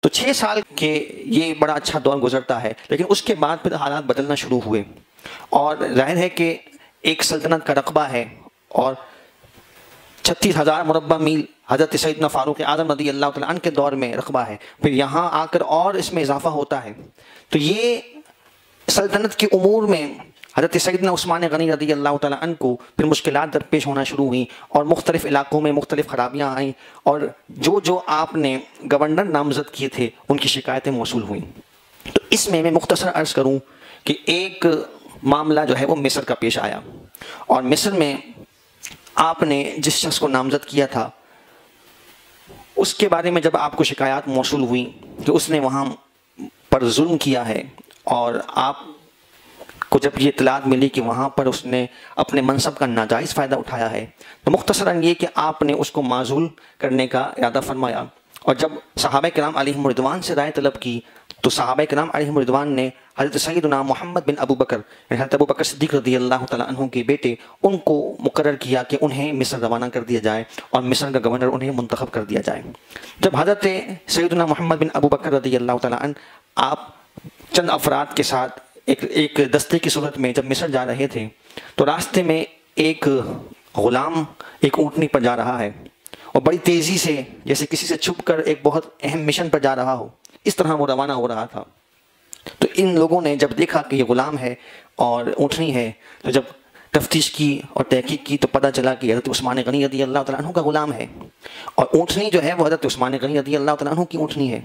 تو 6 سال کے یہ بڑا اچھا دور گزرتا ہے، لیکن اس کے بعد پھر حالات بدلنا شروع ہوئے، اور ظاہر ہے کہ ایک سلطنت کا رقبہ ہے اور 36,000 مربع میل حضرت سیدنا فاروق اعظم رضی اللہ تعالیٰ عنہ کے دور میں رقبہ ہے، پھر یہاں آ کر اور اس میں اضافہ ہوتا ہے۔ تو یہ سلطنت کے امور میں حضرت سیدنا عثمان غنی رضی اللہ تعالیٰ عنہ کو پھر مشکلات درپیش ہونا شروع ہوئیں، اور مختلف علاقوں میں مختلف خرابیاں آئیں، اور جو آپ نے گورنر نامزد کیے تھے ان کی شکایتیں موصول ہوئیں۔ تو اس میں مختصر عرض کروں کہ ایک معاملہ جو ہے وہ مصر کا پیش آیا، اور مصر میں آپ نے جس شخص کو نامزد کیا تھا اس کے بارے میں جب آپ کو شکایات موصول ہوئیں کہ اس نے وہاں پر ظلم کیا ہے، اور آپ کو جب یہ اطلاعات ملی کہ وہاں پر اس نے اپنے منصب کا ناجائز فائدہ اٹھایا ہے، تو مختصراً یہ کہ آپ نے اس کو معزول کرنے کا ارادہ فرمایا، اور جب صحابہ کرام علیہم رضوان سے رائے طلب کی تو صحابہ کرام علیہم رضوان نے حضرت سیدنا محمد بن ابو بکر، حضرت ابو بکر صدیق رضی اللہ تعالیٰ عنہ کے بیٹے، ان کو مقرر کیا کہ انہیں مصر روانہ کر دیا جائے اور مصر کا گورنر انہیں منتخب کر دیا جائے۔ جب حضرت سیدنا محمد بن ابو بکر رضی اللہ تعالیٰ عنہ آپ چند افراد کے ساتھ ایک دستے کی صورت میں جب مصر جا رہے تھے، تو راستے میں ایک غلام ایک اونٹنی پر جا رہا ہے، اور بڑی تیزی سے جیسے کسی سے چھپ کر ایک بہت اہم مشن پر جا رہا ہو، اس طرح وہ روانہ ہو رہا تھا۔ تو ان لوگوں نے جب دیکھا کہ یہ غلام ہے اور اونٹنی ہے، تو جب تفتیش کی اور تحقیق کی تو پتہ چلا کہ حضرت عثمان غنی رضی اللہ تعالیٰ عنہ کا غلام ہے، اور اونٹنی جو ہے وہ حضرت عثمان غنی رضی اللہ تعالیٰ عنہ کی اونٹنی ہے۔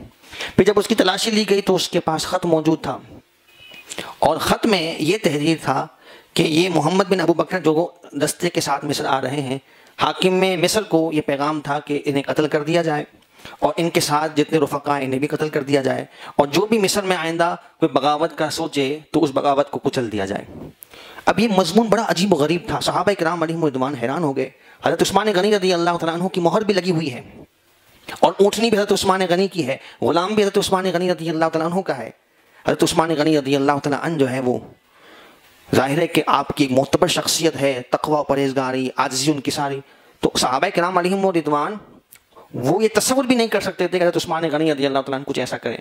پھر جب اس کی تلاشی لی گئی تو اس کے پاس خط موجود تھا، اور خط میں یہ تحریر تھا کہ یہ محمد بن ابو بکر جو دستے کے ساتھ مصر آ رہے ہیں، حاکم مصر کو یہ پیغام تھا کہ انہیں قتل کر دیا جائے، اور ان کے ساتھ جتنے رفقا ہیں انہیں بھی قتل کر دیا جائے، اور جو بھی مصر میں آئندہ کوئی بغاوت کا سوچے تو اس بغاوت کو کچل دیا جائے۔ اب یہ مضمون بڑا عجیب و غریب تھا، صحابہ کرام علیہم رضوان حیران ہو گئے۔ حضرت عثمان غنی رضی اللہ تعالیٰ عنہ کی مہر بھی لگی ہوئی ہے، اور اونٹنی بھی حضرت عثمان غنی کی ہے، غلام بھی حضرت عثمان غنی رضی اللہ تعالیٰ عنہ کا ہے۔ حضرت عثمان غنی رضی اللہ تعالیٰ عنہ جو ہے وہ ظاہر ہے کہ آپ کی ایک معتبر شخصیت ہے، تقوی، پرہیزگاری، عاجزی ان کی ساری۔ تو صحابہ کرام علیہم رضوان وہ یہ تصور بھی نہیں کر سکتے تھے کہ حضرت عثمان غنی رضی اللہ تعالیٰ عنہ کچھ ایسا کریں،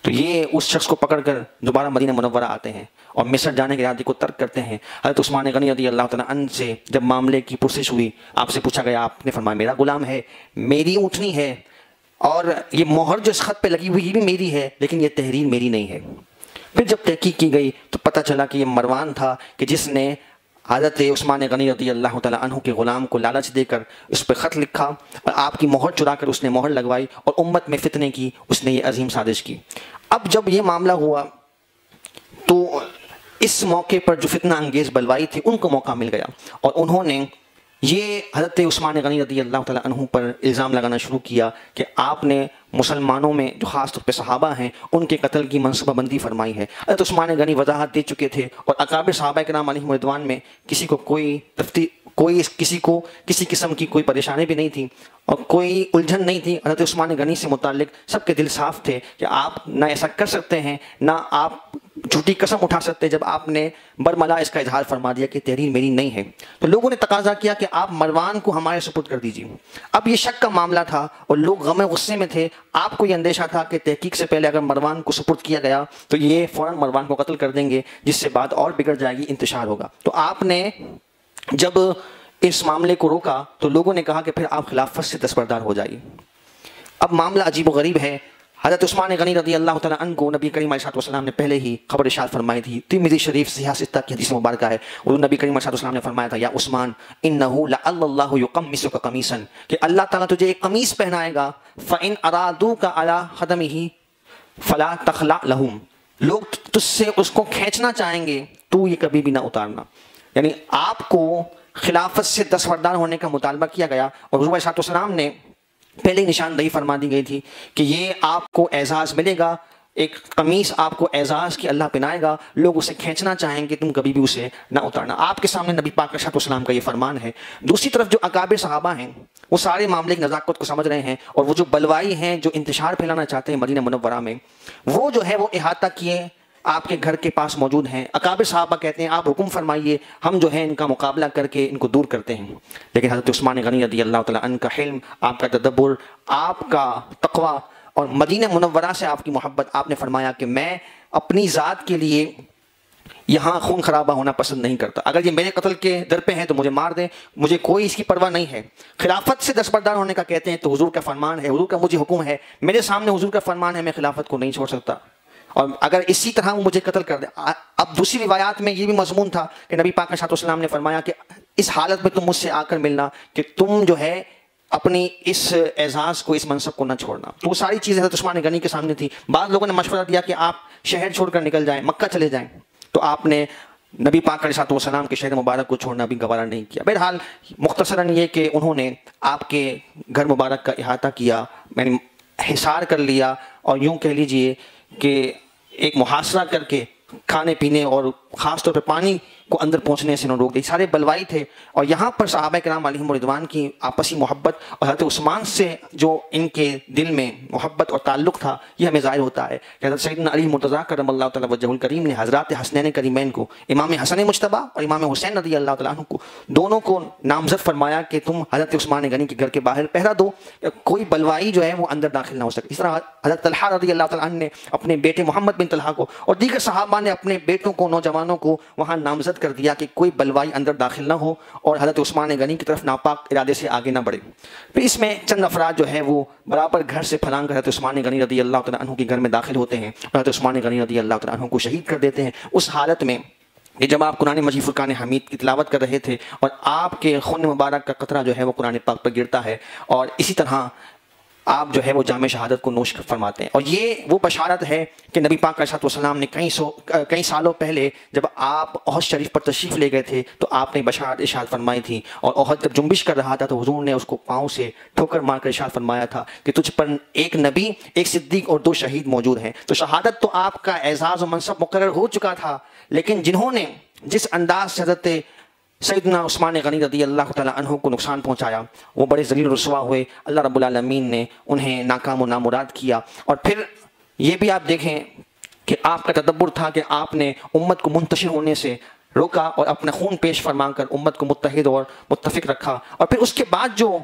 تو یہ اس شخص کو پکڑ کر دوبارہ مدینہ منورہ آتے ہیں اور مصر جانے کے ارادے کو ترک کرتے ہیں۔ حضرت عثمان غنی رضی اللہ تعالیٰ عنہ سے جب معاملے کی پرسش ہوئی، آپ سے پوچھا گیا، آپ نے فرمایا میرا غلام ہے، میری اونٹنی ہے، اور یہ مہر جو اس خط پہ لگی ہوئی یہ بھی میری ہے، لیکن یہ تحریر میری نہیں ہے۔ پھر جب تحقیق کی گئی تو پتہ چلا کہ یہ مروان تھا کہ جس نے حضرت عثمان غنی رضی اللہ تعالیٰ عنہ کے غلام کو لالچ دے کر اس پہ خط لکھا، اور آپ کی مہر چرا کر اس نے مہر لگوائی، اور امت میں فتنے کی اس نے یہ عظیم سازش کی۔ اب جب یہ معاملہ ہوا تو اس موقع پر جو فتنہ انگیز بلوائی تھی ان کو موقع مل گیا، اور انہوں نے یہ حضرت عثمان غنی رضی اللہ تعالیٰ عنہ پر الزام لگانا شروع کیا کہ آپ نے مسلمانوں میں جو خاص طور پہ صحابہ ہیں ان کے قتل کی منصوبہ بندی فرمائی ہے۔ حضرت عثمان غنی وضاحت دے چکے تھے، اور اکابر صحابہ کرام علیہم رضوان میں کسی کو کسی قسم کی کوئی پریشانی بھی نہیں تھی اور کوئی الجھن نہیں تھی۔ حضرت عثمان غنی سے متعلق سب کے دل صاف تھے کہ آپ نہ ایسا کر سکتے ہیں، نہ آپ جھوٹی قسم اٹھا سکتے جب آپ نے برملا اس کا اظہار فرما دیا کہ تحریر میری نہیں ہے۔ تو لوگوں نے تقاضا کیا کہ آپ مروان کو ہمارے سپرد کر دیجیے۔ اب یہ شک کا معاملہ تھا اور لوگ غم غصے میں تھے، آپ کو یہ اندیشہ تھا کہ تحقیق سے پہلے اگر مروان کو سپرد کیا گیا تو یہ فوراً مروان کو قتل کر دیں گے، جس سے بات اور بگڑ جائے گی، انتشار ہوگا۔ تو آپ نے جب اس معاملے کو روکا تو لوگوں نے کہا کہ پھر آپ خلافت سے دستبردار ہو جائیے۔ اب معاملہ عجیب و غریب ہے۔ حضرت عثمان غنی رضی اللہ تعالیٰ عنہ کو نبی کریم علیہ السلام نے پہلے ہی خبر ارشاد فرمائی تھی، ترمذی شریف صحیح ستہ کی حدیث مبارکہ ہے، اور نبی کریم علیہ السلام نے فرمایا تھا، یا عثمان انہ لعل اللہ یقمصک قمیصا، کہ اللہ تعالیٰ تجھے ایک قمیص پہنائے گا، فإن ارادوک علی خدمہ فلا تخلع لہم، لوگ تجھ سے اس کو کھینچنا چاہیں گے تو یہ کبھی بھی نہ اتارنا۔ یعنی آپ کو خلافت سے دستبردار ہونے کا مطالبہ کیا گیا، اور حضور علیہ السلام نے پہلے نشاندہی فرما دی گئی تھی کہ یہ آپ کو اعزاز ملے گا، ایک قمیص آپ کو اعزاز کی اللہ پہنائے گا، لوگ اسے کھینچنا چاہیں گے، تم کبھی بھی اسے نہ اتارنا۔ آپ کے سامنے نبی پاک علیہ السلام کا یہ فرمان ہے۔ دوسری طرف جو اکابر صحابہ ہیں وہ سارے معاملے کی نزاکت کو سمجھ رہے ہیں، اور وہ جو بلوائی ہیں، جو انتشار پھیلانا چاہتے ہیں مدینہ منورہ میں، وہ جو ہے وہ احاطہ کیے آپ کے گھر کے پاس موجود ہیں۔ اکابر صحابہ کہتے ہیں آپ حکم فرمائیے، ہم جو ہے ان کا مقابلہ کر کے ان کو دور کرتے ہیں۔ لیکن حضرت عثمان غنی رضی اللہ تعالیٰ عنہ کا حلم، آپ کا تدبر، آپ کا تقوی اور مدینہ منورہ سے آپ کی محبت، آپ نے فرمایا کہ میں اپنی ذات کے لیے یہاں خون خرابہ ہونا پسند نہیں کرتا، اگر یہ میرے قتل کے در پہ ہیں تو مجھے مار دیں، مجھے کوئی اس کی پرواہ نہیں ہے۔ خلافت سے دستبردار ہونے کا کہتے ہیں تو حضور کا فرمان ہے، حضور کا مجھے حکم ہے، میرے سامنے حضور کا فرمان ہے، میں خلافت کو نہیں چھوڑ سکتا، اور اگر اسی طرح وہ مجھے قتل کر دے۔ اب دوسری روایات میں یہ بھی مضمون تھا کہ نبی پاک علیہ السلام نے فرمایا کہ اس حالت میں تم مجھ سے آ کر ملنا کہ تم جو ہے اپنی اس اعزاز کو، اس منصب کو نہ چھوڑنا۔ تو وہ ساری چیزیں حضرت عثمان غنی کے سامنے تھی۔ بعض لوگوں نے مشورہ دیا کہ آپ شہر چھوڑ کر نکل جائیں، مکہ چلے جائیں، تو آپ نے نبی پاک علیہ السلام کے شہر مبارک کو چھوڑنا بھی گوارا نہیں کیا۔ بہرحال مختصراً یہ کہ انہوں نے آپ کے گھر مبارک کا احاطہ کیا، یعنی حصار کر لیا، اور یوں کہہ لیجئے کہ ایک محاصرہ کر کے کھانے پینے اور خاص طور پہ پانی کو اندر پہنچنے سے انہوں نے روک دی۔ سارے بلوائی تھے، اور یہاں پر صحابہ کرام علیہم رضوان کی آپسی محبت اور حضرت عثمان سے جو ان کے دل میں محبت اور تعلق تھا، یہ ہمیں ظاہر ہوتا ہے کہ حضرت سیدنا علی مرتضیٰ کرم اللہ تعالیٰ وجہہ الکریم نے حضرات حسنین کریمین کو، امام حسن مجتبی اور امام حسین رضی اللہ تعالیٰ عنہ کو، دونوں کو نامزد فرمایا کہ تم حضرت عثمان غنی کے گھر کے باہر پہرا دو، کوئی بلوائی جو ہے وہ اندر داخل نہ ہو سکے۔ اس طرح حضرت طلحہ رضی اللہ تعالیٰ عنہ نے اپنے بیٹے محمد بن طلحہ کو، اور دیگر صحابہ نے اپنے بیٹوں کو، نوجوانوں کو وہاں نامزد کر دیا کہ کوئی بلوائی اندر داخل نہ ہو اور حضرت عثمان غنی کی طرف ناپاک ارادے سے آگے نہ بڑھے۔ پھر اس میں چند افراد جو ہے وہ برابر گھر سے پھلانگ کر حضرت عثمان غنی رضی اللہ تعالیٰ عنہ کے گھر میں داخل ہوتے ہیں اور حضرت عثمان غنی رضی اللہ تعالیٰ عنہ کو شہید کر دیتے ہیں۔ اس حالت میں کہ جب آپ قرآن مجید فرقان حمید کی تلاوت کر رہے تھے اور آپ کے خون مبارک کا قطرہ جو ہے وہ قرآن پاک پر گرتا ہے، اور اسی طرح آپ جو ہے وہ جام شہادت کو نوش فرماتے ہیں۔ اور یہ وہ بشارت ہے کہ نبی پاک علیہ السلام نے کئی سالوں پہلے جب آپ احد شریف پر تشریف لے گئے تھے تو آپ نے بشارت ارشاد فرمائی تھی، اور احد جب جنبش کر رہا تھا تو حضور نے اس کو پاؤں سے ٹھوکر مار کر ارشاد فرمایا تھا کہ تجھ پر ایک نبی، ایک صدیق اور 2 شہید موجود ہیں۔ تو شہادت تو آپ کا اعزاز و منصب مقرر ہو چکا تھا، لیکن جنہوں نے جس انداز سے حضرت سیدنا عثمان غنی رضی اللہ تعالیٰ عنہ کو نقصان پہنچایا، وہ بڑے ذلیل و رسوا ہوئے، اللہ رب العالمین نے انہیں ناکام و نامراد کیا۔ اور پھر یہ بھی آپ دیکھیں کہ آپ کا تدبر تھا کہ آپ نے امت کو منتشر ہونے سے روکا اور اپنا خون پیش فرما کر امت کو متحد اور متفق رکھا، اور پھر اس کے بعد جو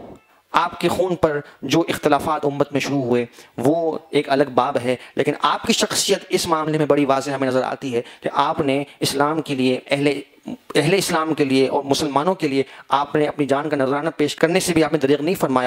آپ کے خون پر جو اختلافات امت میں شروع ہوئے وہ ایک الگ باب ہے، لیکن آپ کی شخصیت اس معاملے میں بڑی واضح ہمیں نظر آتی ہے کہ آپ نے اسلام کے لیے، اہل اسلام کے لیے اور مسلمانوں کے لیے آپ نے اپنی جان کا نذرانہ پیش کرنے سے بھی آپ نے دریغ نہیں فرمایا۔